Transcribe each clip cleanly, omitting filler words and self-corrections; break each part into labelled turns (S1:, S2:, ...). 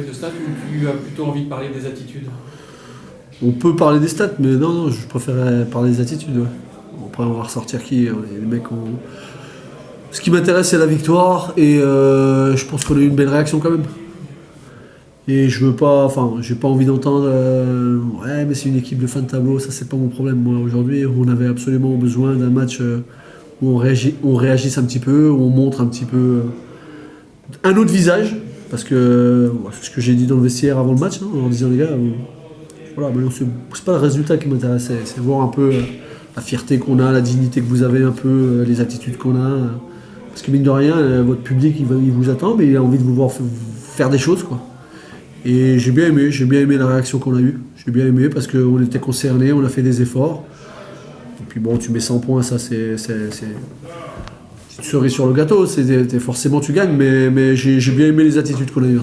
S1: de stats ou tu as plutôt envie de parler des attitudes?
S2: On peut parler des stats, mais non, je préférais parler des attitudes. Ouais. Après, on va ressortir qui les mecs ont... Ce qui m'intéresse, c'est la victoire, et je pense qu'on a eu une belle réaction quand même. Et je veux pas, enfin, j'ai pas envie d'entendre ouais, mais c'est une équipe de fin de tableau, ça c'est pas mon problème. Moi, aujourd'hui, on avait absolument besoin d'un match où on réagisse un petit peu, où on montre un petit peu un autre visage. Parce que c'est ce que j'ai dit dans le vestiaire avant le match, hein, en disant les gars, voilà, mais c'est pas le résultat qui m'intéressait, c'est voir un peu la fierté qu'on a, la dignité que vous avez, un peu les attitudes qu'on a. Parce que mine de rien, votre public il vous attend, mais il a envie de vous voir faire des choses, quoi. Et j'ai bien aimé la réaction qu'on a eue. J'ai bien aimé parce qu'on était concernés, on a fait des efforts. Et puis bon, tu mets 100 points, ça c'est une cerise sur le gâteau, forcément tu gagnes, mais j'ai bien aimé les attitudes qu'on a eues.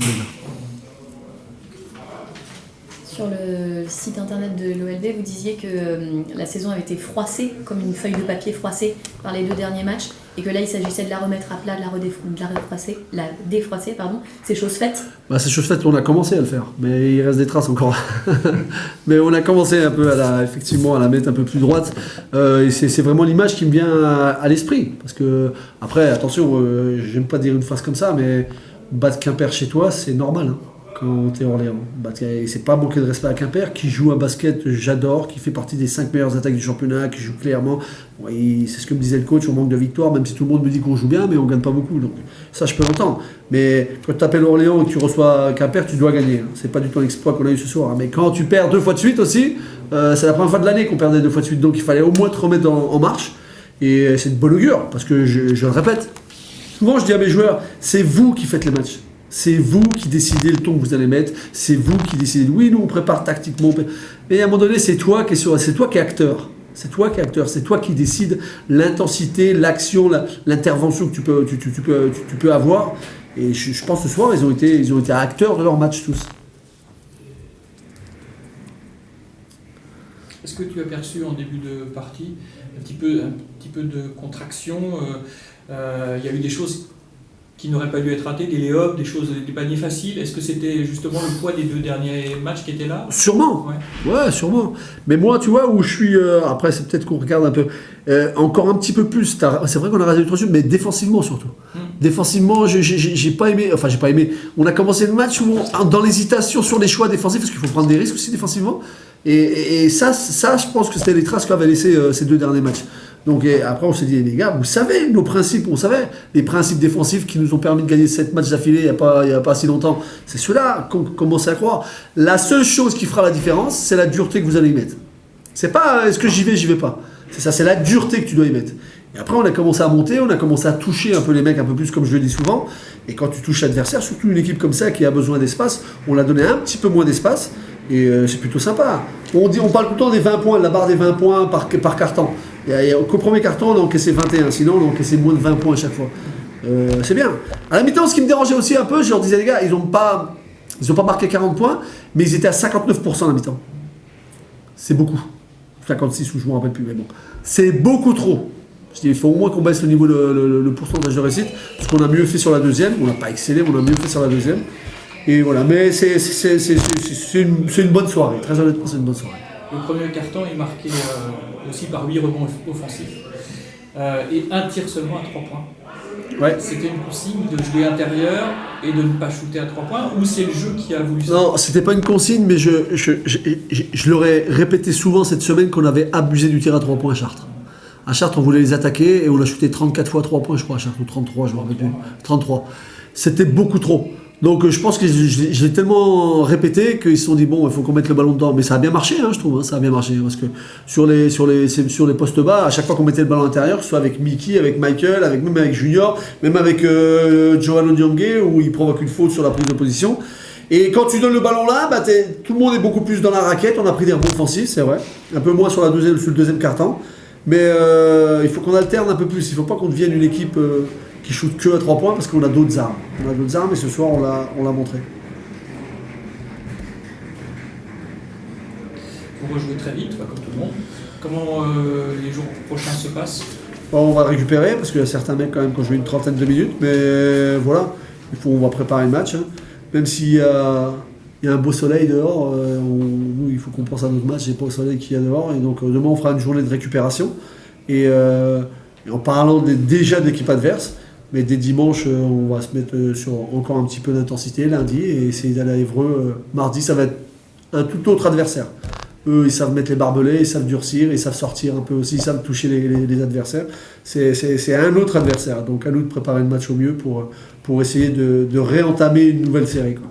S3: Sur le site internet de l'OLB, vous disiez que la saison avait été froissée, comme une feuille de papier froissée par les 2 derniers matchs, et que là il s'agissait de la remettre à plat, de la défroisser, pardon. C'est chose faite?
S2: C'est chose faite, on a commencé à le faire, mais il reste des traces encore. Mais on a commencé un peu effectivement à la mettre un peu plus droite, et c'est vraiment l'image qui me vient à l'esprit. Parce que, après, attention, j'aime pas dire une phrase comme ça, mais battre Quimper chez toi, c'est normal. Hein. Quand t'es Orléans. C'est pas manquer de respect à Quimper, qui joue un basket, j'adore, qui fait partie des 5 meilleures attaques du championnat, qui joue clairement. C'est ce que me disait le coach, on manque de victoire, même si tout le monde me dit qu'on joue bien, mais on gagne pas beaucoup. Donc ça, je peux l'entendre. Mais quand tu t'appelles Orléans et que tu reçois Quimper, tu dois gagner. C'est pas du tout l'exploit qu'on a eu ce soir. Mais quand tu perds 2 fois de suite aussi, c'est la première fois de l'année qu'on perdait 2 fois de suite. Donc il fallait au moins te remettre en marche. Et c'est de bonne augure, parce que je le répète, souvent je dis à mes joueurs, c'est vous qui faites les matchs. C'est vous qui décidez le ton que vous allez mettre, c'est vous qui décidez. Oui, nous on prépare tactiquement, mais à un moment donné, c'est toi qui es acteur. C'est toi qui es acteur, c'est toi qui décides l'intensité, l'action, l'intervention que tu peux avoir. Et je pense que ce soir, ils ont été acteurs de leur match tous.
S1: Est-ce que tu as perçu en début de partie un petit peu de contraction? Il y a eu des choses qui n'auraient pas dû être ratées, des lay-ups, des paniers faciles. Est-ce que c'était justement le poids des 2 derniers matchs qui étaient là?
S2: Sûrement, ouais, sûrement. Mais moi, tu vois, où je suis... après, c'est peut-être qu'on regarde un peu... encore un petit peu plus. C'est vrai qu'on a raté le 3 mais défensivement surtout. Défensivement, j'ai pas aimé... Enfin, j'ai pas aimé... On a commencé le match dans l'hésitation sur les choix défensifs, parce qu'il faut prendre des risques aussi défensivement. Et ça, je pense que c'était les traces qu'avaient laissé ces 2 derniers matchs. Donc après on s'est dit, les gars, vous savez nos principes, on savait les principes défensifs qui nous ont permis de gagner 7 matchs d'affilée il n'y a pas si longtemps. C'est ceux-là qu'on commence à croire. La seule chose qui fera la différence, c'est la dureté que vous allez y mettre. C'est pas est-ce que j'y vais pas. C'est ça, c'est la dureté que tu dois y mettre. Et après on a commencé à monter, on a commencé à toucher un peu les mecs un peu plus, comme je le dis souvent. Et quand tu touches l'adversaire, surtout une équipe comme ça qui a besoin d'espace, on l'a donné un petit peu moins d'espace. Et c'est plutôt sympa. On parle tout le temps des 20 points, de la barre des 20 points par carton. Qu'au premier carton, on a encaissé 21, sinon on a encaissé moins de 20 points à chaque fois. C'est bien. À la mi-temps, ce qui me dérangeait aussi un peu, je leur disais, les gars, ils n'ont pas marqué 40 points, mais ils étaient à 59% à la mi-temps. C'est beaucoup. 56 ou je ne me rappelle plus, mais bon. C'est beaucoup trop. Je dis, il faut au moins qu'on baisse le niveau, le pourcentage de réussite, parce qu'on a mieux fait sur la deuxième. On n'a pas excellé, mais on a mieux fait sur la deuxième. Et voilà, mais c'est une bonne soirée. Très honnêtement, c'est une bonne soirée.
S1: Le premier carton est marqué aussi par 8 rebonds offensifs et un tir seulement à 3 points.
S2: Ouais.
S1: C'était une consigne de jouer intérieur et de ne pas shooter à 3 points, ou c'est le jeu qui a voulu ça?
S2: Non, c'était pas une consigne, mais je leur ai répété souvent cette semaine qu'on avait abusé du tir à 3 points à Chartres. À Chartres, on voulait les attaquer et on a shooté 34 fois à 3 points, je crois, à Chartres, ou 33, je me rappelle plus. 33. C'était beaucoup trop. Donc je pense que je l'ai tellement répété qu'ils se sont dit bon, il faut qu'on mette le ballon dedans. Mais ça a bien marché, hein, je trouve, hein, ça a bien marché. Parce que sur les postes bas, à chaque fois qu'on mettait le ballon à l'intérieur, que ce soit avec Mickey, avec Michael, même avec Junior, même avec Johan Odiangé, où il provoque une faute sur la prise de position. Et quand tu donnes le ballon là, tout le monde est beaucoup plus dans la raquette. On a pris des rebonds offensifs, c'est vrai. Un peu moins sur le deuxième quart-temps. Mais il faut qu'on alterne un peu plus. Il ne faut pas qu'on devienne une équipe qui shoot que à 3 points, parce qu'on a d'autres armes. On a d'autres armes et ce soir on l'a montré.
S1: On va jouer très vite, comme tout le monde. Comment les jours prochains se passent?
S2: On va récupérer, parce qu'il y a certains mecs quand même qui ont joué une trentaine de minutes, mais voilà, on va préparer le match. Hein. même s'il y a un beau soleil dehors, nous il faut qu'on pense à notre match, c'est pas au soleil qu'il y a dehors, et donc demain on fera une journée de récupération, et en parlant déjà d'équipe adverse, mais dès dimanche on va se mettre sur encore un petit peu d'intensité lundi, et essayer d'aller à Évreux mardi, ça va être un tout autre adversaire. Eux, ils savent mettre les barbelés, ils savent durcir, ils savent sortir un peu aussi, ils savent toucher les adversaires. C'est un autre adversaire, donc à nous de préparer le match au mieux pour essayer de réentamer une nouvelle série, quoi.